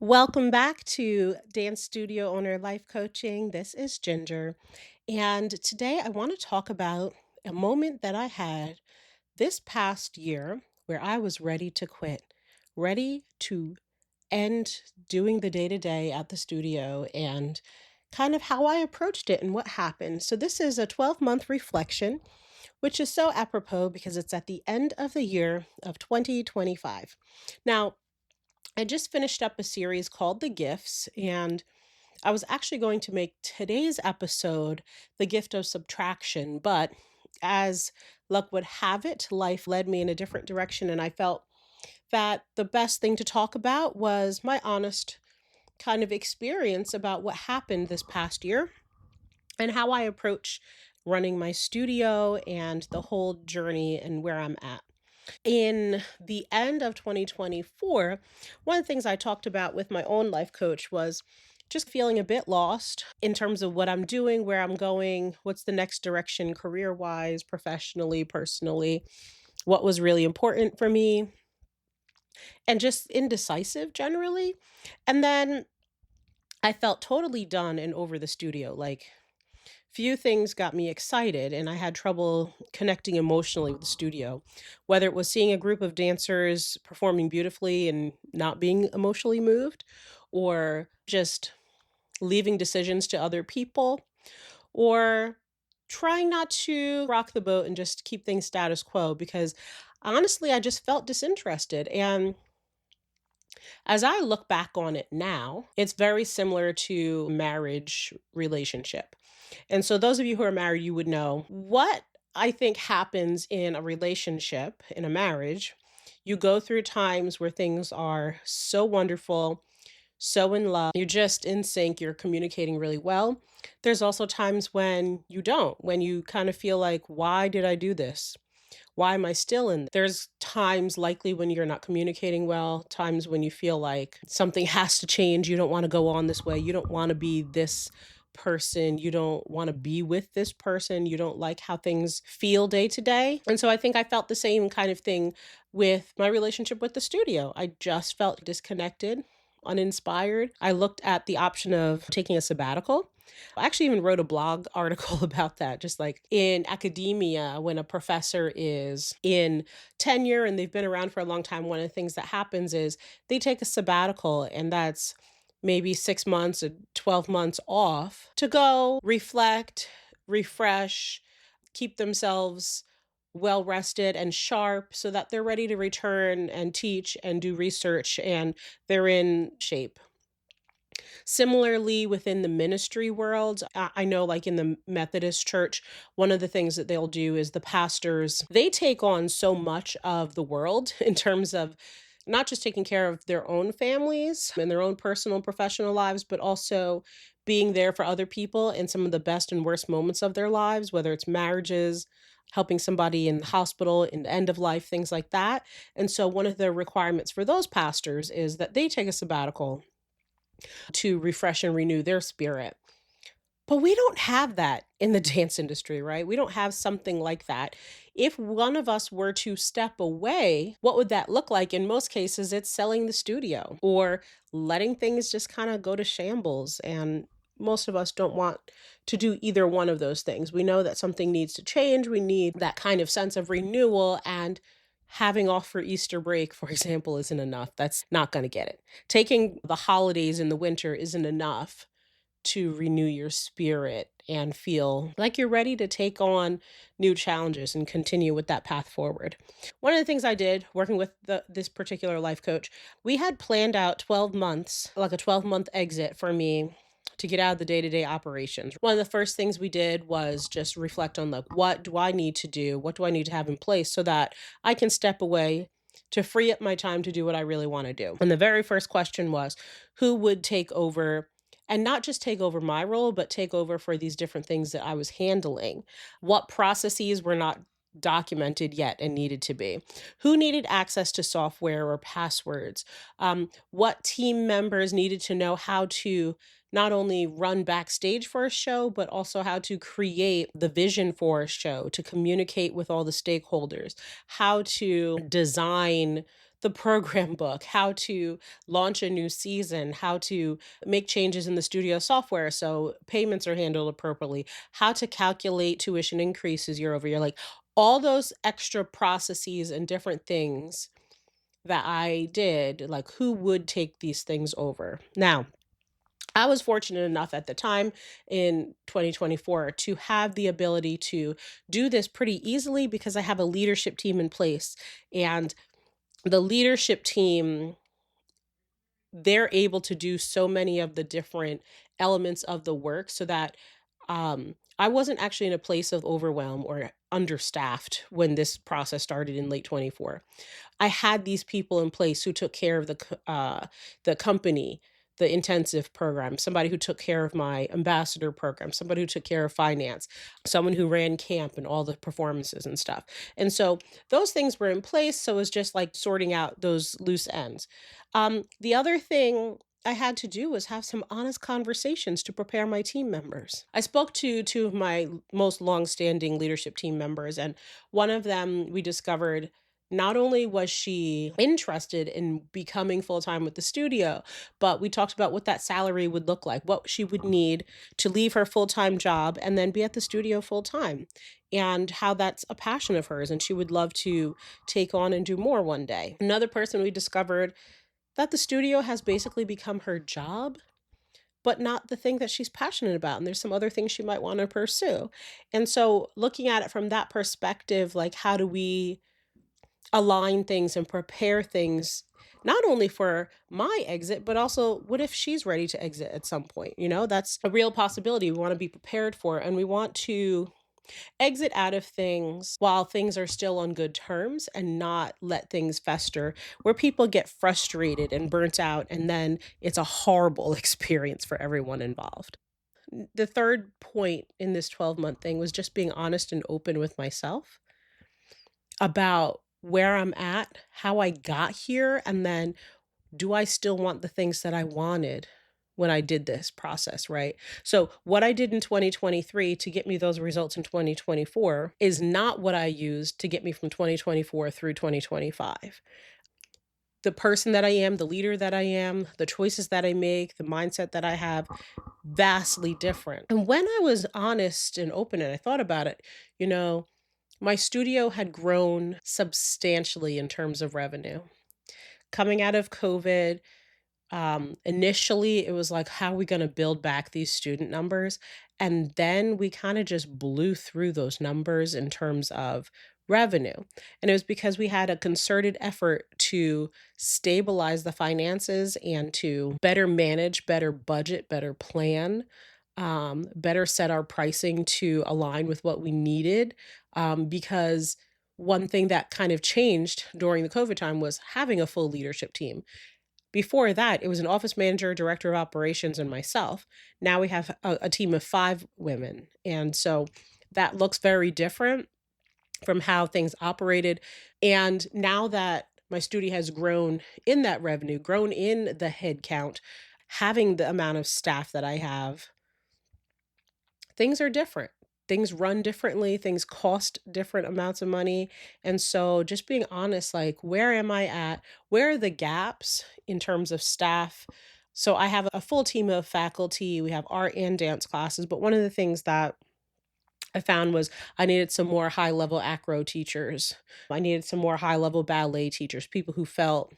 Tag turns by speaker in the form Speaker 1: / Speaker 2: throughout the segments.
Speaker 1: Welcome back to Dance Studio Owner Life Coaching. This is Ginger. And today I want to talk about a moment that I had this past year where I was ready to quit, ready to end doing the day to day at the studio and kind of how I approached it and what happened. So, this is a 12-month reflection, which is so apropos because it's at the end of the year of 2025. Now, I just finished up a series called The Gifts, and I was actually going to make today's episode the gift of subtraction, but as luck would have it, life led me in a different direction, and I felt that the best thing to talk about was my honest kind of experience about what happened this past year and how I approach running my studio and the whole journey and where I'm at. In the end of 2024, one of the things I talked about with my own life coach was just feeling a bit lost in terms of what I'm doing, where I'm going, what's the next direction career wise, professionally, personally, what was really important for me, and just indecisive generally. And then I felt totally done and over the studio. Like, few things got me excited, and I had trouble connecting emotionally with the studio. Whether it was seeing a group of dancers performing beautifully and not being emotionally moved, or just leaving decisions to other people, or trying not to rock the boat and just keep things status quo because honestly, I just felt disinterested. And as I look back on it now, it's very similar to marriage relationship. And so those of you who are married, you would know what I think happens in a relationship, in a marriage. You go through times where things are so wonderful, so in love, you're just in sync, you're communicating really well. There's also times when you don't, when you kind of feel like, why did I do this? Why am I still in? There's times likely when you're not communicating well, times when you feel like something has to change. You don't want to go on this way. You don't want to be this person. You don't want to be with this person. You don't like how things feel day to day. And so I think I felt the same kind of thing with my relationship with the studio. I just felt disconnected, uninspired. I looked at the option of taking a sabbatical. I actually even wrote a blog article about that. Just like in academia, when a professor is in tenure and they've been around for a long time, one of the things that happens is they take a sabbatical, and that's maybe 6 months or 12 months off to go reflect, refresh, keep themselves well rested and sharp so that they're ready to return and teach and do research and they're in shape. Similarly, within the ministry world, I know like in the Methodist church, one of the things that they'll do is the pastors, they take on so much of the world in terms of not just taking care of their own families and their own personal and professional lives, but also being there for other people in some of the best and worst moments of their lives, whether it's marriages, helping somebody in the hospital, in the end of life, things like that. And so one of the requirements for those pastors is that they take a sabbatical to refresh and renew their spirit. But we don't have that in the dance industry, right? We don't have something like that. If one of us were to step away, what would that look like? In most cases, it's selling the studio or letting things just kind of go to shambles. And most of us don't want to do either one of those things. We know that something needs to change. We need that kind of sense of renewal, and having off for Easter break, for example, isn't enough. That's not going to get it. Taking the holidays in the winter isn't enough to renew your spirit and feel like you're ready to take on new challenges and continue with that path forward. One of the things I did working with this particular life coach, we had planned out 12 months, like a 12-month exit for me to get out of the day-to-day operations. One of the first things we did was just reflect on like, what do I need to do? What do I need to have in place so that I can step away to free up my time to do what I really want to do? And the very first question was, who would take over, and not just take over my role, but take over for these different things that I was handling? What processes were not documented yet and needed to be? Who needed access to software or passwords? What team members needed to know how to not only run backstage for a show, but also how to create the vision for a show, to communicate with all the stakeholders, how to design the program book, how to launch a new season, how to make changes in the studio software so payments are handled appropriately, how to calculate tuition increases year over year, like all those extra processes and different things that I did, like who would take these things over. Now, I was fortunate enough at the time in 2024 to have the ability to do this pretty easily because I have a leadership team in place. And the leadership team, they're able to do so many of the different elements of the work so that I wasn't actually in a place of overwhelm or understaffed when this process started in late 24. I had these people in place who took care of the company, the intensive program, somebody who took care of my ambassador program, somebody who took care of finance, someone who ran camp and all the performances and stuff. And so those things were in place. So it was just like sorting out those loose ends. The other thing I had to do was have some honest conversations to prepare my team members. I spoke to two of my most longstanding leadership team members, and one of them we discovered not only was she interested in becoming full time with the studio, but we talked about what that salary would look like, what she would need to leave her full time job and then be at the studio full time, and how that's a passion of hers. And she would love to take on and do more one day. Another person we discovered that the studio has basically become her job, but not the thing that she's passionate about. And there's some other things she might want to pursue. And so, looking at it from that perspective, like, how do we align things and prepare things? Not only for my exit, but also what if she's ready to exit at some point? That's a real possibility we want to be prepared for. And we want to exit out of things while things are still on good terms and not let things fester where people get frustrated and burnt out and then it's a horrible experience for everyone involved. The third point in this 12-month thing was just being honest and open with myself about where I'm at, how I got here, and then do I still want the things that I wanted when I did this process, right? So, what I did in 2023 to get me those results in 2024 is not what I used to get me from 2024 through 2025. The person that I am, the leader that I am, the choices that I make, the mindset that I have, vastly different. And when I was honest and open and I thought about it, you know, my studio had grown substantially in terms of revenue. Coming out of COVID, initially it was like, how are we going to build back these student numbers? And then we kind of just blew through those numbers in terms of revenue. And it was because we had a concerted effort to stabilize the finances and to better manage, better budget, better plan, better set our pricing to align with what we needed. Because one thing that kind of changed during the COVID time was having a full leadership team. Before that, it was an office manager, director of operations, and myself. Now we have a team of 5 women. And so that looks very different from how things operated. And now that my studio has grown in that revenue, grown in the head count, having the amount of staff that I have, things are different. Things run differently, things cost different amounts of money. And so just being honest, like, where am I at? Where are the gaps in terms of staff? So I have a full team of faculty. We have art and dance classes, but one of the things that I found was I needed some more high level acro teachers. I needed some more high level ballet teachers, people who felt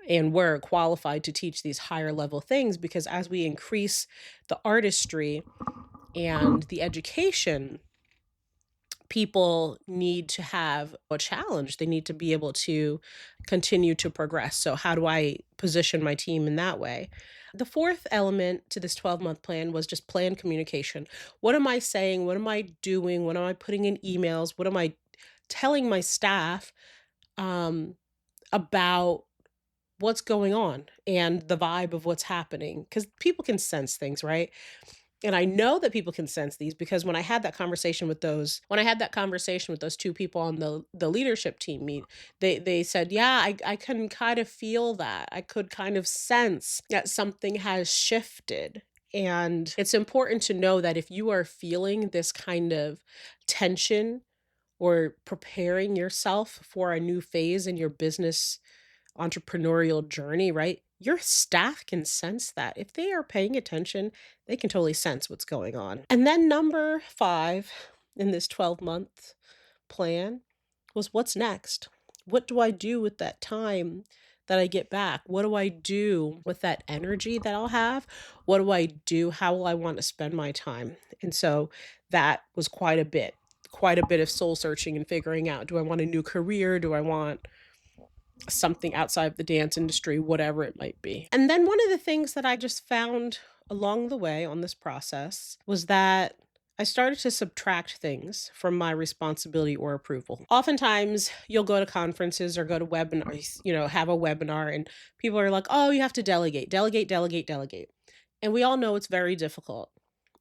Speaker 1: and were qualified to teach these higher level things, because as we increase the artistry and the education, people need to have a challenge. They need to be able to continue to progress. So, how do I position my team in that way? The fourth element to this 12-month plan was just plan communication. What am I saying? What am I doing? What am I putting in emails? What am I telling my staff um, about what's going on and the vibe of what's happening? Because people can sense things, right? And I know that people can sense these because when I had that conversation with those 2 people on the leadership team meet, they said, "Yeah, I can kind of feel that. I could kind of sense that something has shifted." And it's important to know that if you are feeling this kind of tension or preparing yourself for a new phase in your business entrepreneurial journey, right? Your staff can sense that. If they are paying attention, they can totally sense what's going on. And then number 5 in this 12-month plan was what's next? What do I do with that time that I get back? What do I do with that energy that I'll have? What do I do? How will I want to spend my time? And so that was quite a bit of soul searching and figuring out, do I want a new career? Do I want something outside of the dance industry, whatever it might be. And then one of the things that I just found along the way on this process was that I started to subtract things from my responsibility or approval. Oftentimes, you'll go to conferences or go to webinars, have a webinar, and people are like, oh, you have to delegate, delegate, delegate, delegate. And we all know it's very difficult.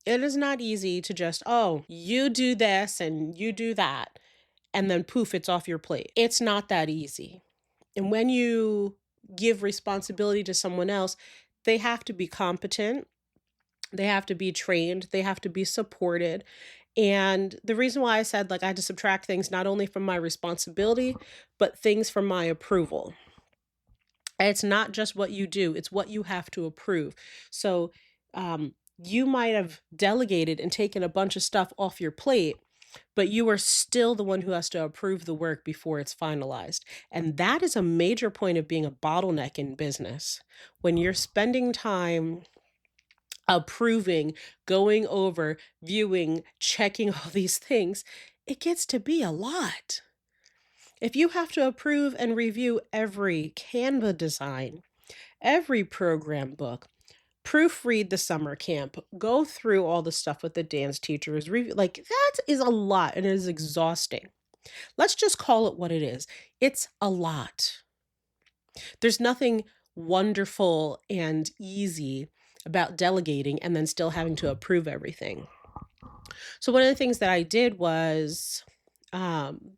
Speaker 1: It is not easy to just, oh, you do this and you do that, and then poof, it's off your plate. It's not that easy. And when you give responsibility to someone else, they have to be competent, they have to be trained, they have to be supported. And the reason why I said like I had to subtract things not only from my responsibility, but things from my approval. It's not just what you do, it's what you have to approve. So you might have delegated and taken a bunch of stuff off your plate, but you are still the one who has to approve the work before it's finalized. And that is a major point of being a bottleneck in business. When you're spending time approving, going over, viewing, checking all these things, it gets to be a lot. If you have to approve and review every Canva design, every program book, proofread the summer camp, go through all the stuff with the dance teachers, review, like that is a lot and it is exhausting. Let's just call it what it is. It's a lot. There's nothing wonderful and easy about delegating and then still having to approve everything. So one of the things that I did was um,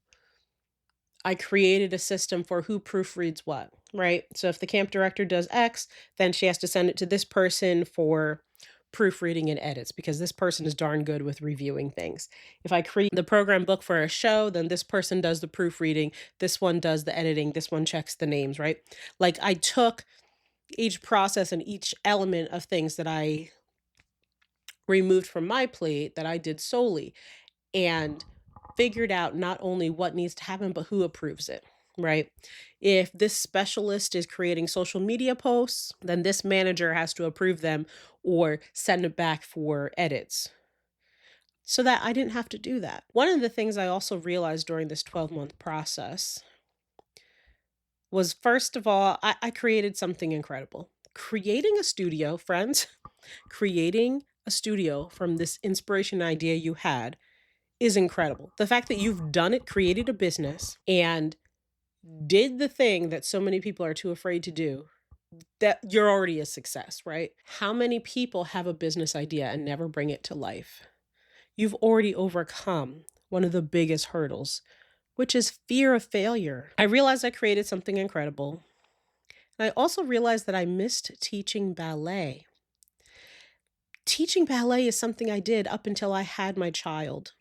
Speaker 1: I created a system for who proofreads what, right? So if the camp director does X, then she has to send it to this person for proofreading and edits because this person is darn good with reviewing things. If I create the program book for a show, then this person does the proofreading, this one does the editing, this one checks the names, right? Like I took each process and each element of things that I removed from my plate that I did solely and figured out not only what needs to happen, but who approves it, right? If this specialist is creating social media posts, then this manager has to approve them or send it back for edits so that I didn't have to do that. One of the things I also realized during this 12-month process was first of all, I created something incredible. Creating a studio, friends, creating a studio from this inspiration idea you had is incredible. The fact that you've done it, created a business, and did the thing that so many people are too afraid to do, that you're already a success, right? How many people have a business idea and never bring it to life? You've already overcome one of the biggest hurdles, which is fear of failure. I realized I created something incredible. And I also realized that I missed teaching ballet. Teaching ballet is something I did up until I had my child.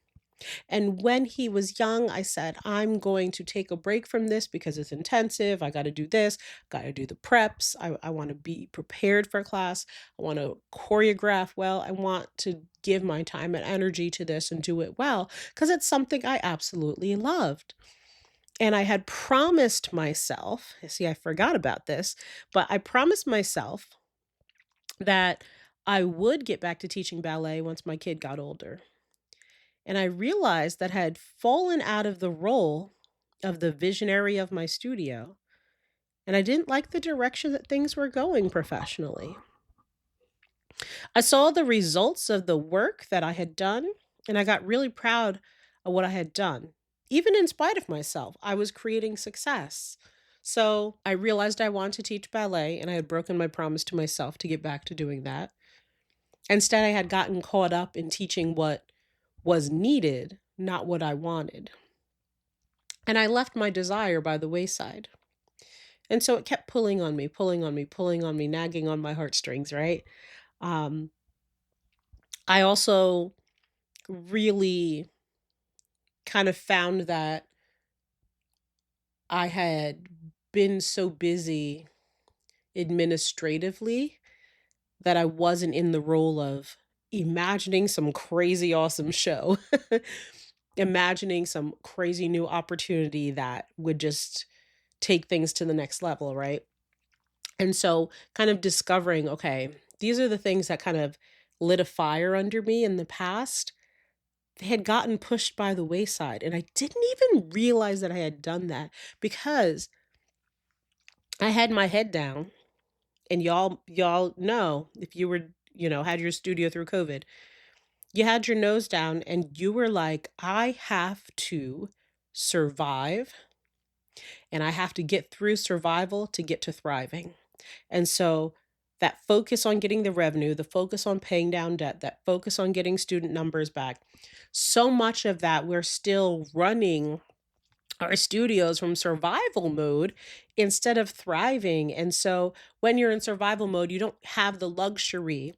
Speaker 1: And when he was young, I said, I'm going to take a break from this because it's intensive. I got to do this, got to do the preps. I want to be prepared for class. I want to choreograph well. I want to give my time and energy to this and do it well because it's something I absolutely loved. And I had promised myself, see, I forgot about this, but I promised myself that I would get back to teaching ballet once my kid got older. And I realized that I had fallen out of the role of the visionary of my studio, and I didn't like the direction that things were going professionally. I saw the results of the work that I had done, and I got really proud of what I had done. Even in spite of myself, I was creating success. So I realized I wanted to teach ballet, and I had broken my promise to myself to get back to doing that. Instead, I had gotten caught up in teaching what was needed, not what I wanted. And I left my desire by the wayside. And so it kept pulling on me, pulling on me, pulling on me, nagging on my heartstrings, right? Um, I also really kind of found that I had been so busy administratively that I wasn't in the role of imagining some crazy awesome show, imagining some crazy new opportunity that would just take things to the next level, right? And so kind of discovering, okay, these are the things that kind of lit a fire under me in the past. They had gotten pushed by the wayside, and I didn't even realize that I had done that because I had my head down. And y'all know, if you were, had your studio through COVID, you had your nose down and you were like, I have to survive and I have to get through survival to get to thriving. And so that focus on getting the revenue, the focus on paying down debt, that focus on getting student numbers back, so much of that we're still running our studios from survival mode instead of thriving. And so when you're in survival mode, you don't have the luxury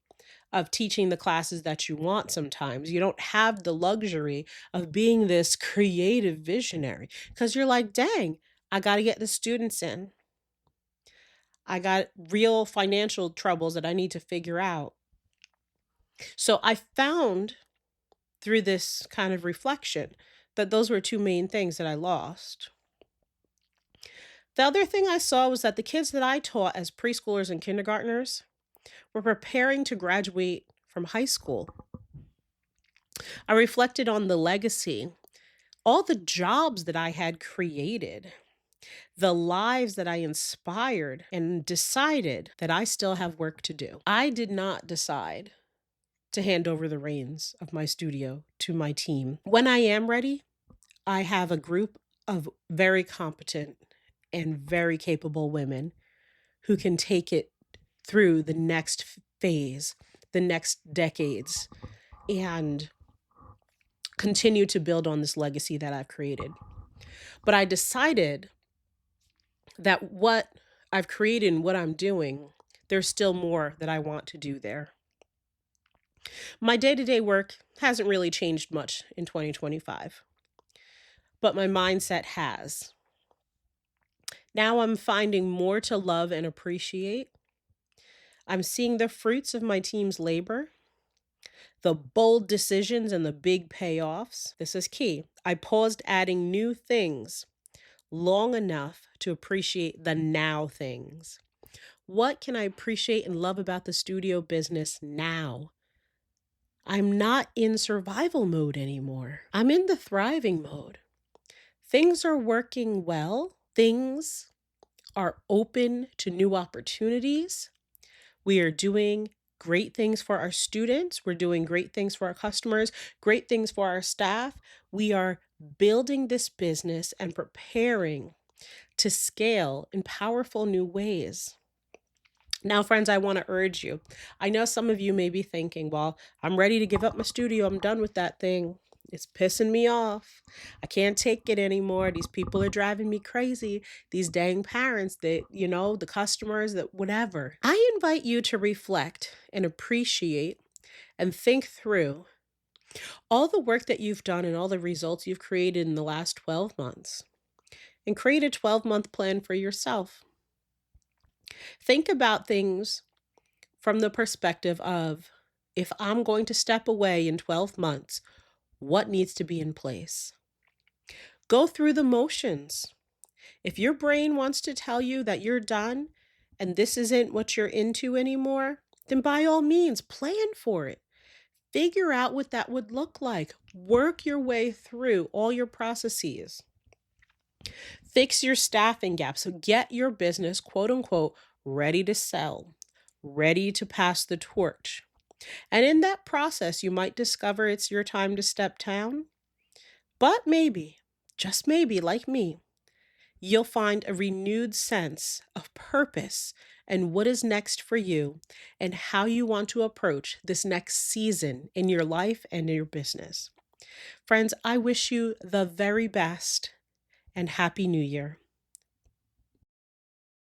Speaker 1: of teaching the classes that you want sometimes. You don't have the luxury of being this creative visionary because you're like, dang, I got to get the students in. I got real financial troubles that I need to figure out. So I found through this kind of reflection that those were two main things that I lost. The other thing I saw was that the kids that I taught as preschoolers and kindergartners were preparing to graduate from high school. I reflected on the legacy, all the jobs that I had created, the lives that I inspired, and decided that I still have work to do. I did not decide to hand over the reins of my studio to my team. When I am ready, I have a group of very competent and very capable women who can take it through the next phase, the next decades, and continue to build on this legacy that I've created. But I decided that what I've created and what I'm doing, there's still more that I want to do there. My day to day work hasn't really changed much in 2025, but my mindset has. Now I'm finding more to love and appreciate. I'm seeing the fruits of my team's labor, the bold decisions and the big payoffs. This is key. I paused adding new things long enough to appreciate the now things. What can I appreciate and love about the studio business now? I'm not in survival mode anymore. I'm in the thriving mode. Things are working well. Things are open to new opportunities. We are doing great things for our students. We're doing great things for our customers, great things for our staff. We are building this business and preparing to scale in powerful new ways. Now, friends, I want to urge you. I know some of you may be thinking, well, I'm ready to give up my studio. I'm done with that thing. It's pissing me off. I can't take it anymore. These people are driving me crazy. These dang parents, the customers, that whatever. I invite you to reflect and appreciate and think through all the work that you've done and all the results you've created in the last 12 months and create a 12-month plan for yourself. Think about things from the perspective of, if I'm going to step away in 12 months, what needs to be in place? Go through the motions. If your brain wants to tell you that you're done and this isn't what you're into anymore, then by all means, plan for it. Figure out what that would look like. Work your way through all your processes. Fix your staffing gaps. So get your business, quote unquote, ready to sell, ready to pass the torch. And in that process, you might discover it's your time to step down. But maybe, just maybe, like me, you'll find a renewed sense of purpose and what is next for you and how you want to approach this next season in your life and in your business. Friends, I wish you the very best and Happy New Year.